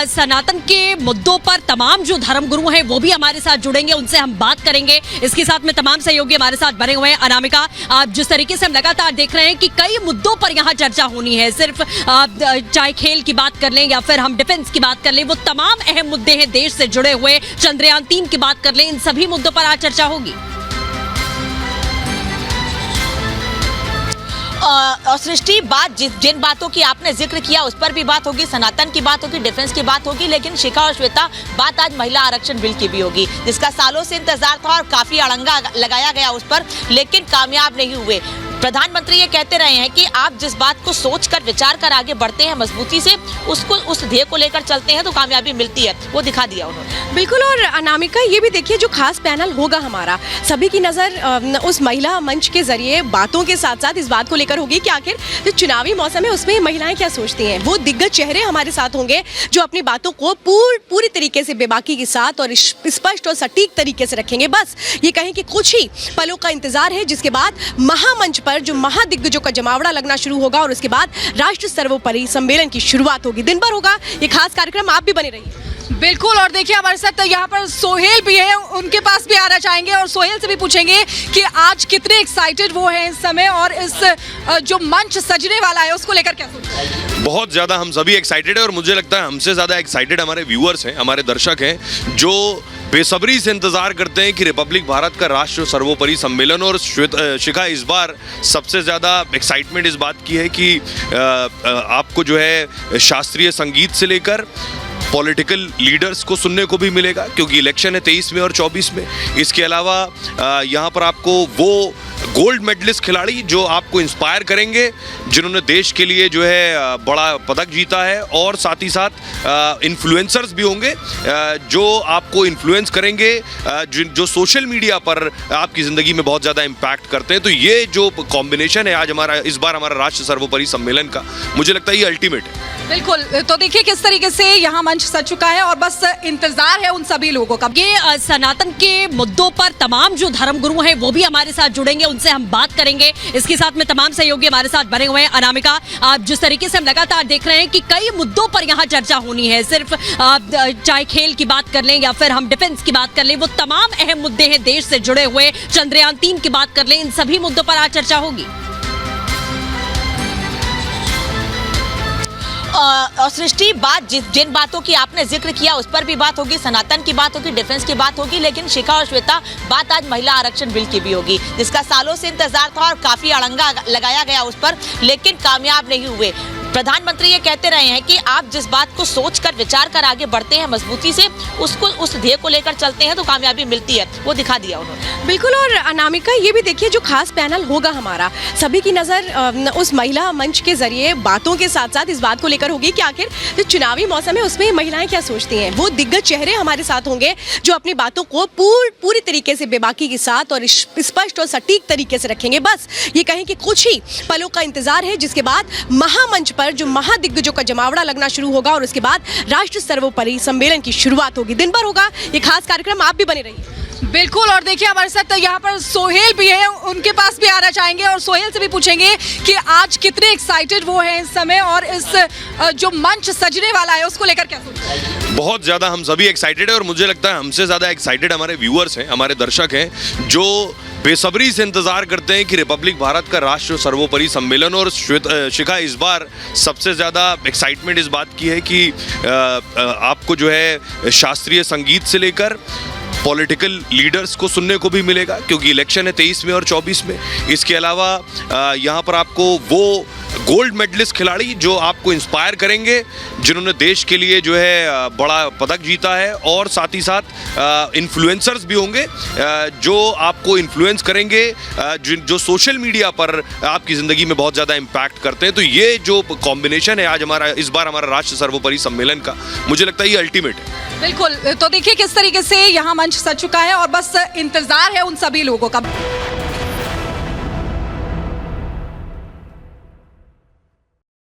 सनातन के मुद्दों पर तमाम जो धर्मगुरु हैं वो भी हमारे साथ जुड़ेंगे, उनसे हम बात करेंगे। इसके साथ में तमाम सहयोगी हमारे साथ बने हुए हैं। अनामिका, आप जिस तरीके से हम लगातार देख रहे हैं कि कई मुद्दों पर यहाँ चर्चा होनी है, सिर्फ चाहे खेल की बात कर लें या फिर हम डिफेंस की बात कर लें, वो तमाम अहम मुद्दे हैं देश से जुड़े हुए। चंद्रयान 3 की बात कर लें, इन सभी मुद्दों पर आज चर्चा होगी। और सृष्टि, जिन बातों की आपने जिक्र किया उस पर भी बात होगी, सनातन की बात होगी, डिफेंस की बात होगी, लेकिन शिखा और श्वेता, बात आज महिला आरक्षण बिल की भी होगी, जिसका सालों से इंतजार था और काफी अड़ंगा लगाया गया उस पर, लेकिन कामयाब नहीं हुए। प्रधानमंत्री ये कहते रहे हैं कि आप जिस बात को सोचकर विचार कर आगे बढ़ते हैं, मजबूती से उस ध्येय को लेकर चलते हैं तो कामयाबी मिलती है, वो दिखा दिया उन्होंने। बिल्कुल। और अनामिका, ये भी देखिए जो खास पैनल होगा हमारा, सभी की नज़र उस महिला मंच के जरिए बातों के साथ साथ इस बात को लेकर होगी कि आखिर जो चुनावी मौसम है उसमें महिलाएं क्या सोचती हैं। वो दिग्गज चेहरे हमारे साथ होंगे जो अपनी बातों को पूरी तरीके से बेबाकी के साथ और स्पष्ट और सटीक तरीके से रखेंगे। बस ये कहें कि कुछ ही पलों का इंतजार है, जिसके बाद महामंच पर जो महादिग्गजों का जमावड़ा लगना शुरू होगा और उसके बाद राष्ट्र सर्वोपरि सम्मेलन की शुरुआत होगी। दिन भर होगा ये खास कार्यक्रम, आप भी बने रहिए। बिल्कुल। और देखिए हमारे साथ यहाँ पर सोहेल भी है, उनके पास भी आना चाहेंगे और सोहेल से भी पूछेंगे कि आज कितने एक्साइटेड वो हैं इस समय और इस जो मंच सजने वाला है उसको लेकर क्या सोचते हैं। बहुत ज़्यादा हम सभी एक्साइटेड है और मुझे लगता है हमसे ज़्यादा एक्साइटेड हमारे व्यूअर्स हैं, हमारे दर्शक हैं, जो बेसब्री से इंतजार करते हैं कि रिपब्लिक भारत का राष्ट्र सर्वोपरि सम्मेलन। और शिखा, इस बार सबसे ज़्यादा एक्साइटमेंट इस बात की है कि आपको जो है शास्त्रीय संगीत से लेकर पॉलिटिकल लीडर्स को सुनने को भी मिलेगा, क्योंकि इलेक्शन है 23 में और 24 में। इसके अलावा यहाँ पर आपको वो गोल्ड मेडलिस्ट खिलाड़ी जो आपको इंस्पायर करेंगे, जिन्होंने देश के लिए जो है बड़ा पदक जीता है, और साथ ही साथ इन्फ्लुएंसर्स भी होंगे जो आपको इन्फ्लुएंस करेंगे, जो सोशल मीडिया पर आपकी ज़िंदगी में बहुत ज़्यादा इम्पैक्ट करते हैं। तो ये जो कॉम्बिनेशन है आज इस बार हमारा राष्ट्र सर्वोपरि सम्मेलन का, मुझे लगता है ये अल्टीमेट है। बिल्कुल। तो देखिए किस तरीके से यहाँ मंच सज चुका है और बस इंतजार है उन सभी लोगों का। ये सनातन के मुद्दों पर तमाम जो धर्मगुरु हैं वो भी हमारे साथ जुड़ेंगे, उनसे हम बात करेंगे। इसके साथ में तमाम सहयोगी हमारे साथ बने हुए हैं। अनामिका, आप जिस तरीके से हम लगातार देख रहे हैं कि कई मुद्दों पर यहाँ चर्चा होनी है, सिर्फ चाहे खेल की बात कर लें या फिर हम डिफेंस की बात कर लें, वो तमाम अहम मुद्दे हैं देश से जुड़े हुए। चंद्रयान 3 की बात कर लें, इन सभी मुद्दों पर आज चर्चा होगी। और सृष्टि, जिन बातों की आपने जिक्र किया उस पर भी बात होगी, सनातन की बात होगी, डिफेंस की बात होगी, लेकिन शिखा और श्वेता, बात आज महिला आरक्षण बिल की भी होगी, जिसका सालों से इंतजार था और काफी अड़ंगा लगाया गया उस पर, लेकिन कामयाब नहीं हुए। प्रधानमंत्री ये कहते रहे हैं कि आप जिस बात को सोचकर विचार कर आगे बढ़ते हैं, मजबूती से उस ध्येय को लेकर चलते हैं तो कामयाबी मिलती है, वो दिखा दिया उन्होंने। बिल्कुल। और अनामिका, ये भी देखिए जो खास पैनल होगा हमारा, सभी की नज़र उस महिला मंच के जरिए बातों के साथ साथ इस बात को लेकर होगी कि आखिर जो चुनावी मौसम है उसमें महिलाएं क्या सोचती हैं। वो दिग्गज चेहरे हमारे साथ होंगे जो अपनी बातों को पूरी तरीके से बेबाकी के साथ और स्पष्ट और सटीक तरीके से रखेंगे। बस ये कहें कि कुछ ही पलों का इंतजार है, जिसके बाद महामंच पर जो महादिग्गजों का जमावड़ा लगना शुरू होगा और उसके बाद राष्ट्र सर्वोपरि सम्मेलन की शुरुआत होगी। दिन भर होगा ये खास कार्यक्रम, आप भी बने रहिए। बिल्कुल। और देखिए हमारे साथ यहाँ पर सोहेल भी है, उनके पास भी आना चाहेंगे और सोहेल से भी पूछेंगे कि आज कितने एक्साइटेड वो हैं इस समय और इस जो मंच सजने वाला है उसको लेकर क्या सोचते हैं। बहुत ज़्यादा हम सभी एक्साइटेड है और मुझे लगता है हमसे ज़्यादा एक्साइटेड हमारे व्यूअर्स हैं, हमारे दर्शक हैं, जो बेसब्री से इंतजार करते हैं कि रिपब्लिक भारत का राष्ट्र सर्वोपरि सम्मेलन। और शिखा, इस बार सबसे ज़्यादा एक्साइटमेंट इस बात की है कि आपको जो है शास्त्रीय संगीत से लेकर पॉलिटिकल लीडर्स को सुनने को भी मिलेगा, क्योंकि इलेक्शन है 23 में और 24 में। इसके अलावा यहाँ पर आपको वो गोल्ड मेडलिस्ट खिलाड़ी जो आपको इंस्पायर करेंगे, जिन्होंने देश के लिए जो है बड़ा पदक जीता है, और साथ ही साथ इन्फ्लुएंसर्स भी होंगे जो आपको इन्फ्लुएंस करेंगे, जो सोशल मीडिया पर आपकी ज़िंदगी में बहुत ज़्यादा इम्पैक्ट करते हैं। तो ये जो कॉम्बिनेशन है आज इस बार हमारा राष्ट्र सर्वोपरि सम्मेलन का, मुझे लगता है ये अल्टीमेट है। बिल्कुल। तो देखिए किस तरीके से यहाँ मंच सज चुका है और बस इंतजार है उन सभी लोगों का।